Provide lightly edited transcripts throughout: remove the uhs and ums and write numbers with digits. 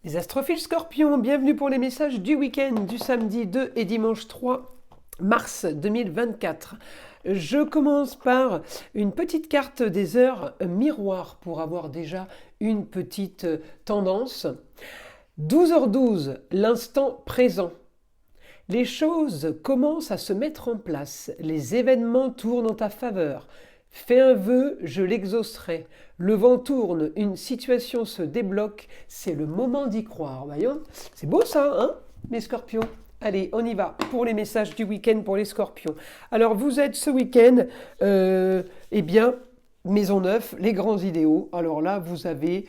Les astrophiles scorpions, bienvenue pour les messages du week-end du samedi 2 et dimanche 3 mars 2024. Je commence par une petite carte des heures miroirs pour avoir déjà une petite tendance. 12h12, l'instant présent. Les choses commencent à se mettre en place, les événements tournent en ta faveur. Fais un vœu, je l'exaucerai. Le vent tourne, une situation se débloque, c'est le moment d'y croire. Voyons, c'est beau ça, hein, mes scorpions? Allez, on y va pour les messages du week-end pour les scorpions. Alors, vous êtes ce week-end, eh bien, Maison Neuve, les grands idéaux. Alors là, vous avez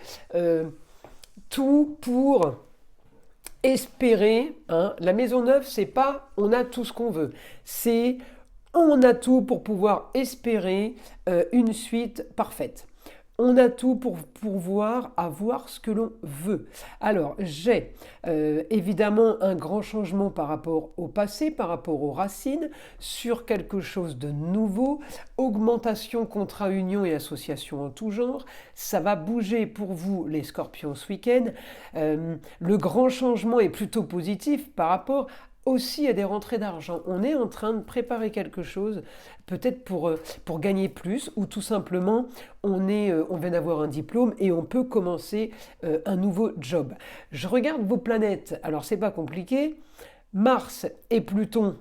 tout pour espérer. Hein. La Maison Neuve, c'est pas on a tout ce qu'on veut. C'est on a tout pour pouvoir espérer une suite parfaite. On a tout pour pouvoir avoir ce que l'on veut. Alors, j'ai évidemment un grand changement par rapport au passé, par rapport aux racines, sur quelque chose de nouveau, augmentation, contrat, union et association en tout genre. Ça va bouger pour vous, les scorpions, ce week-end. Le grand changement est plutôt positif par rapport aussi à des rentrées d'argent. On est en train de préparer quelque chose, peut-être pour gagner plus, ou tout simplement, on vient d'avoir un diplôme et on peut commencer un nouveau job. Je regarde vos planètes, alors c'est pas compliqué. Mars et Pluton,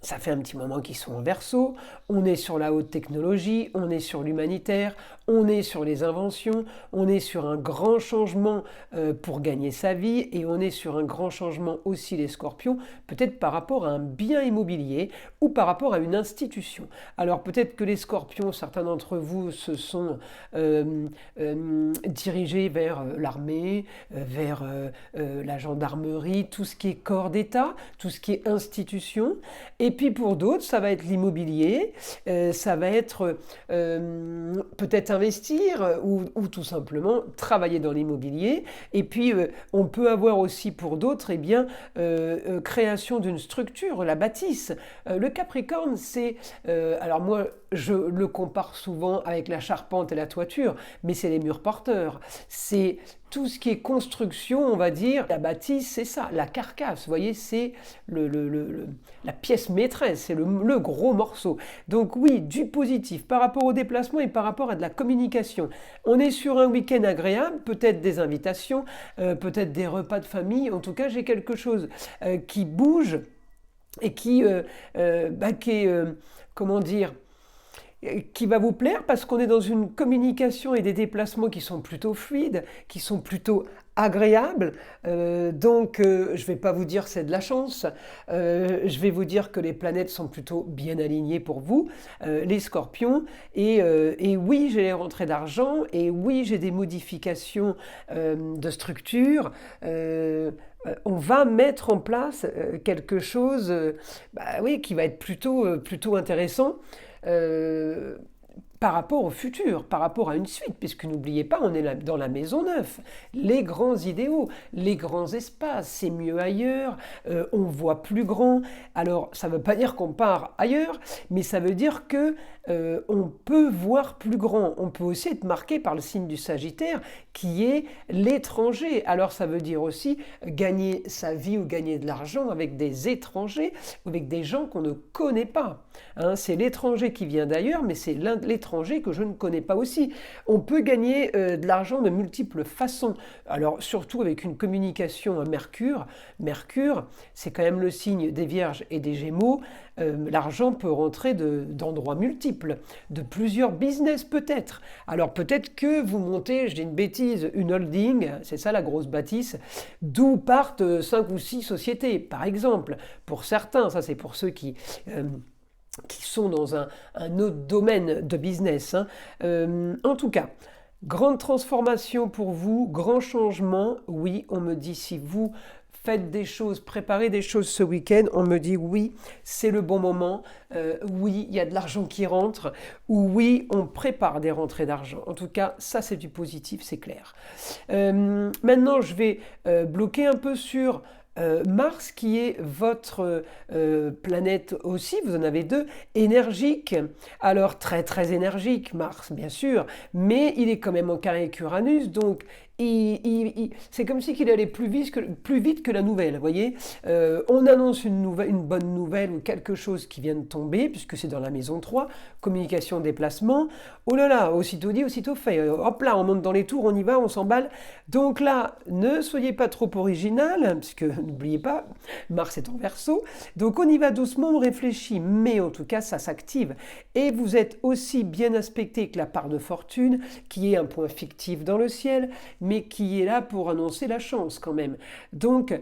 ça fait un petit moment qu'ils sont en Verseau, on est sur la haute technologie, on est sur l'humanitaire, on est sur les inventions, on est sur un grand changement pour gagner sa vie et on est sur un grand changement aussi les scorpions, peut-être par rapport à un bien immobilier ou par rapport à une institution. Alors peut-être que les scorpions, certains d'entre vous se sont dirigés vers l'armée, vers la gendarmerie, tout ce qui est corps d'État, tout ce qui est institution. Et puis pour d'autres, ça va être l'immobilier, ça va être peut-être investir ou tout simplement travailler dans l'immobilier. Et puis on peut avoir aussi pour d'autres, eh bien, création d'une structure, la bâtisse. Le Capricorne, c'est, alors moi je le compare souvent avec la charpente et la toiture, mais c'est les murs porteurs. C'est tout ce qui est construction, on va dire, la bâtisse, c'est ça, la carcasse, vous voyez, c'est la pièce maîtresse, c'est le gros morceau. Donc oui, du positif par rapport au déplacement et par rapport à de la communication. On est sur un week-end agréable, peut-être des invitations, peut-être des repas de famille, en tout cas j'ai quelque chose qui bouge et qui est, comment dire, qui va vous plaire parce qu'on est dans une communication et des déplacements qui sont plutôt fluides, qui sont plutôt agréables. Donc, je ne vais pas vous dire c'est de la chance. Je vais vous dire que les planètes sont plutôt bien alignées pour vous, les scorpions. Et oui, j'ai les rentrées d'argent. Et oui, j'ai des modifications de structure. On va mettre en place quelque chose oui, qui va être plutôt intéressant par rapport au futur, par rapport à une suite, puisque n'oubliez pas, on est dans la maison neuve, les grands idéaux, les grands espaces, c'est mieux ailleurs, on voit plus grand. Alors, ça ne veut pas dire qu'on part ailleurs, mais ça veut dire que on peut voir plus grand. On peut aussi être marqué par le signe du Sagittaire, qui est l'étranger. Alors, ça veut dire aussi gagner sa vie ou gagner de l'argent avec des étrangers, ou avec des gens qu'on ne connaît pas. Hein, c'est l'étranger qui vient d'ailleurs, mais c'est l'étranger que je ne connais pas aussi. On peut gagner de l'argent de multiples façons. Alors surtout avec une communication à Mercure. Mercure, c'est quand même le signe des Vierges et des Gémeaux. L'argent peut rentrer d'endroits multiples, de plusieurs business peut-être. Alors peut-être que vous montez, je dis une bêtise, une holding, c'est ça la grosse bâtisse, d'où partent 5 ou 6 sociétés, par exemple. Pour certains, ça c'est pour ceux qui sont dans un autre domaine de business. Hein. En tout cas, grande transformation pour vous, grand changement. Oui, on me dit si vous faites des choses, préparez des choses ce week-end, on me dit oui, c'est le bon moment, oui, il y a de l'argent qui rentre, ou oui, on prépare des rentrées d'argent. En tout cas, ça c'est du positif, c'est clair. Maintenant, je vais bloquer un peu sur Mars, qui est votre planète aussi, vous en avez deux, énergique. Alors très très énergique, Mars bien sûr, mais il est quand même en carré avec Uranus, donc c'est comme si qu'il allait plus vite que la nouvelle, vous voyez. On annonce une bonne nouvelle ou quelque chose qui vient de tomber, puisque c'est dans la maison 3, communication, déplacement. Oh là là, aussitôt dit, aussitôt fait. Hop là, on monte dans les tours, on y va, on s'emballe. Donc là, ne soyez pas trop original, puisque n'oubliez pas, Mars est en Verseau. Donc on y va doucement, on réfléchit, mais en tout cas, ça s'active. Et vous êtes aussi bien aspecté que la part de fortune, qui est un point fictif dans le ciel, mais qui est là pour annoncer la chance quand même. Donc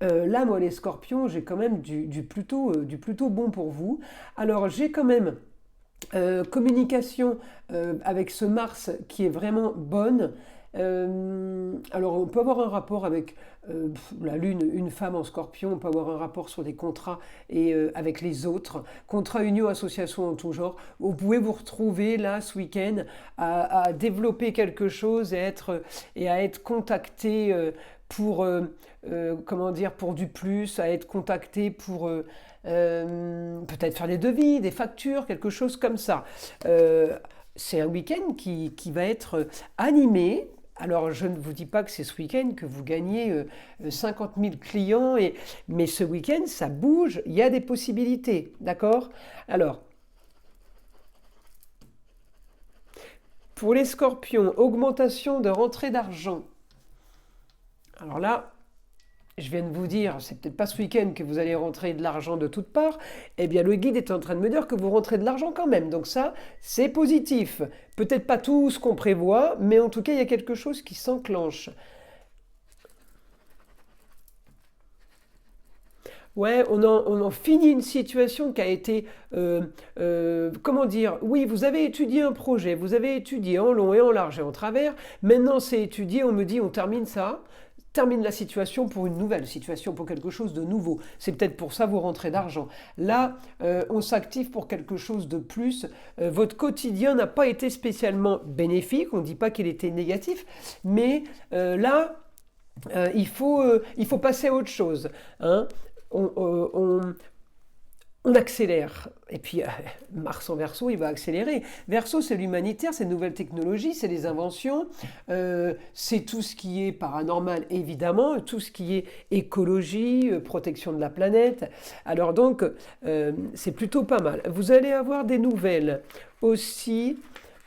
là, moi, les scorpions, j'ai quand même du plutôt bon pour vous. Alors, j'ai quand même communication avec ce Mars qui est vraiment bonne. Alors, on peut avoir un rapport avec la Lune, une femme en Scorpion, on peut avoir un rapport sur des contrats et avec les autres, contrats, unions, associations en tout genre. Vous pouvez vous retrouver là ce week-end à développer quelque chose et à être contacté pour comment dire, pour du plus, à être contacté pour peut-être faire des devis, des factures, quelque chose comme ça. C'est un week-end qui va être animé. Alors, je ne vous dis pas que c'est ce week-end que vous gagnez 50 000 clients, mais ce week-end, ça bouge, il y a des possibilités, d'accord? Alors, pour les scorpions, augmentation de rentrée d'argent. Alors là, je viens de vous dire, c'est peut-être pas ce week-end que vous allez rentrer de l'argent de toutes parts, eh bien le guide est en train de me dire que vous rentrez de l'argent quand même. Donc ça, c'est positif. Peut-être pas tout ce qu'on prévoit, mais en tout cas, il y a quelque chose qui s'enclenche. Ouais, on en finit une situation qui a été, comment dire, oui, vous avez étudié un projet, vous avez étudié en long et en large et en travers, maintenant c'est étudié, on me dit on termine ça, termine la situation pour une nouvelle situation, pour quelque chose de nouveau. C'est peut-être pour ça vous rentrez d'argent. Là, on s'active pour quelque chose de plus. Votre quotidien n'a pas été spécialement bénéfique, on ne dit pas qu'il était négatif, mais là, il faut passer à autre chose, hein. On accélère. Et puis, Mars en Verseau, il va accélérer. Verseau, c'est l'humanitaire, c'est les nouvelles technologies, c'est les inventions, c'est tout ce qui est paranormal, évidemment, tout ce qui est écologie, protection de la planète. Alors donc, c'est plutôt pas mal. Vous allez avoir des nouvelles aussi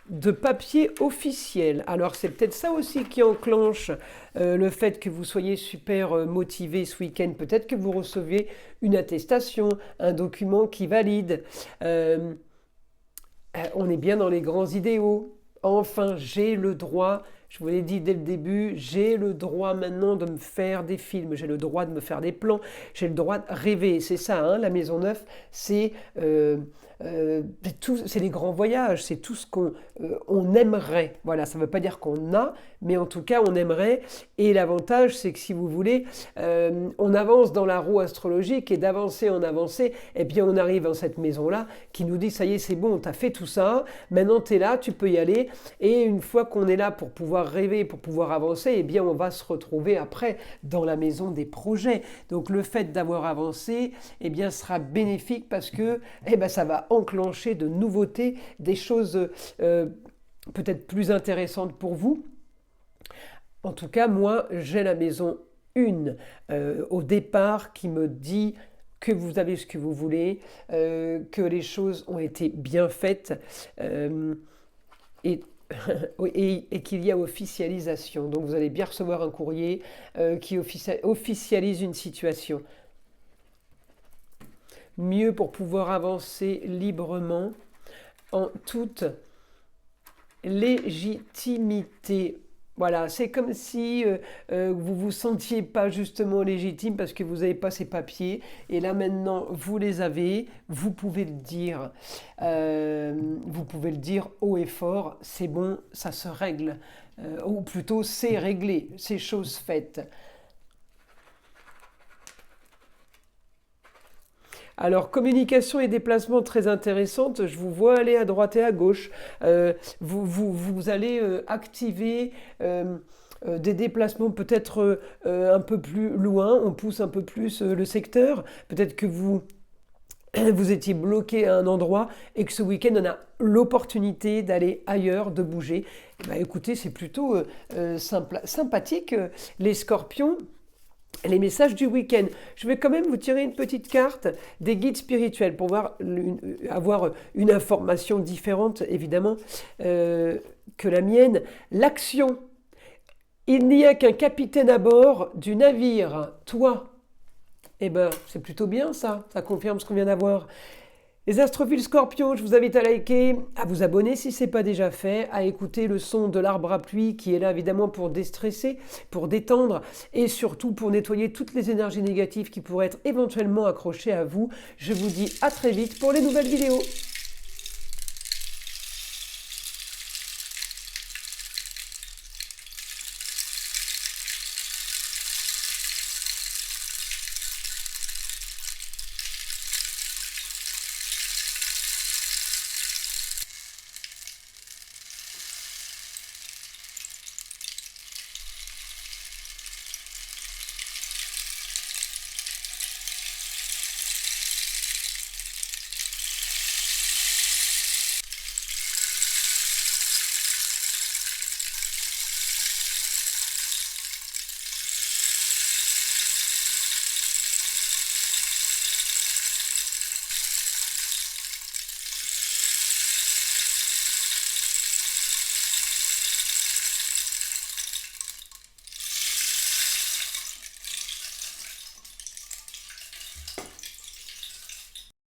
de papier officiel. Alors c'est peut-être ça aussi qui enclenche le fait que vous soyez super motivé ce week-end. Peut-être que vous recevez une attestation, un document qui valide. On est bien dans les grands idéaux. Enfin, j'ai le droit, je vous l'ai dit dès le début, j'ai le droit maintenant de me faire des films, j'ai le droit de me faire des plans, j'ai le droit de rêver. C'est ça, hein, la Maison 9, c'est les grands voyages, c'est tout ce qu'on aimerait. Voilà, ça ne veut pas dire qu'on a, mais en tout cas on aimerait. Et l'avantage, c'est que si vous voulez, on avance dans la roue astrologique et d'avancer en avancer, et bien on arrive dans cette maison-là qui nous dit ça y est, c'est bon, t'as fait tout ça, maintenant tu es là, tu peux y aller. Et une fois qu'on est là pour pouvoir rêver, pour pouvoir avancer, eh bien on va se retrouver après dans la maison des projets. Donc le fait d'avoir avancé, eh bien sera bénéfique parce que ça va enclencher de nouveautés, des choses peut-être plus intéressantes pour vous. En tout cas, moi, j'ai la maison 1 au départ qui me dit que vous avez ce que vous voulez, que les choses ont été bien faites et, et qu'il y a officialisation. Donc vous allez bien recevoir un courrier qui officialise une situation. Mieux pour pouvoir avancer librement en toute légitimité. Voilà, c'est comme si vous vous sentiez pas justement légitime parce que vous n'avez pas ces papiers. Et là maintenant, vous les avez, vous pouvez le dire. Vous pouvez le dire haut et fort, c'est bon, ça se règle. Ou plutôt, c'est réglé, c'est chose faite. Alors, communication et déplacement très intéressante. Je vous vois aller à droite et à gauche. Vous allez activer des déplacements peut-être un peu plus loin. On pousse un peu plus le secteur. Peut-être que vous vous étiez bloqué à un endroit et que ce week-end, on a l'opportunité d'aller ailleurs, de bouger. Eh ben, écoutez, c'est plutôt sympathique, les scorpions. Les messages du week-end. Je vais quand même vous tirer une petite carte des guides spirituels pour avoir une information différente, évidemment, que la mienne. L'action. Il n'y a qu'un capitaine à bord du navire. Toi. Eh ben, c'est plutôt bien ça. Ça confirme ce qu'on vient d'avoir. Les astrophiles scorpions, je vous invite à liker, à vous abonner si ce n'est pas déjà fait, à écouter le son de l'arbre à pluie qui est là évidemment pour déstresser, pour détendre et surtout pour nettoyer toutes les énergies négatives qui pourraient être éventuellement accrochées à vous. Je vous dis à très vite pour les nouvelles vidéos.